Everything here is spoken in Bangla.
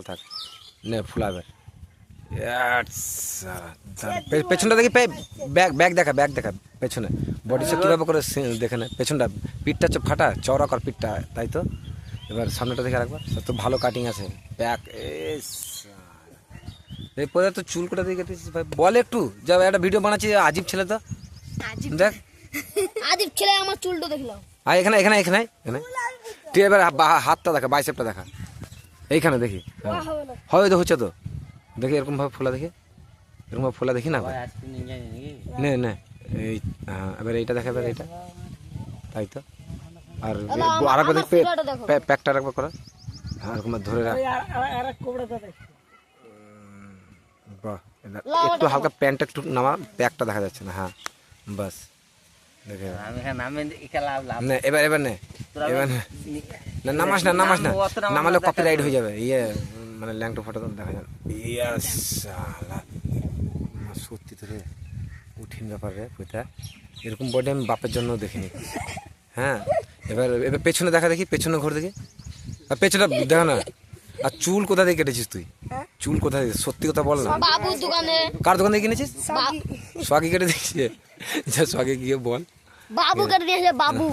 থাক নে ফুলাবে পেছনটা দেখি ব্যাগ ব্যাগ দেখা পেছনে বডি কীভাবে করে দেখে না পেছনটা পিঠটা ফাটা চওড়া কর পিঠটা তাই তো। এবার সামনেটা দেখে রাখবার সব তো ভালো কাটিং আছে ব্যাগ এরপরে তো চুল কোটা দিয়ে কেটেছিস ভাই বল একটু যা একটা ভিডিও বানাচ্ছি আজিব ছেলে তো দেখ আজিব ছেলে আমার চুলটা দেখলাম আর এখানে এখানে এখানে এখানে তুই এবার হাতটা দেখা বাইসেপটা দেখা এইখানে দেখি হয় তো হচ্ছে তো দেখি এরকমভাবে ফোলা দেখি এরকমভাবে ফোলা দেখি না নে নে এই এবার এইটা দেখা এবার এইটা তাই তো আর আরেকবার দেখ প্যাকটা আরেকবার করা এরকম ধরে রাখ বাহ একটু হালকা প্যান্টটা একটু নামা প্যাকটা দেখা যাচ্ছে না হ্যাঁ বাস দেখে না এবার এবার নে এবার না নামাস না নামালে কপিরাইট হয়ে যাবে ইয়ে মানে ল্যাংটো ফটো দেখা যাবে ইয়াস সত্যি তো রে কঠিন ব্যাপার রে কোথায় এরকম বডি আমি বাপের জন্য দেখিনি হ্যাঁ এবার এবার পেছনে দেখা দেখি পেছনে ঘর দেখি আর পেছনে দেখা না আর চুল কোথা থেকে কেটেছিস তুই চুল কোথা থেকে সত্যি কথা বল না বাবুর দোকানে কার দোকান থেকে কিনেছিস সোয়াগি কেটে দিয়েছিস যা সোয়াগি গিয়ে বল বাবু কেটে দিয়েছে বাবু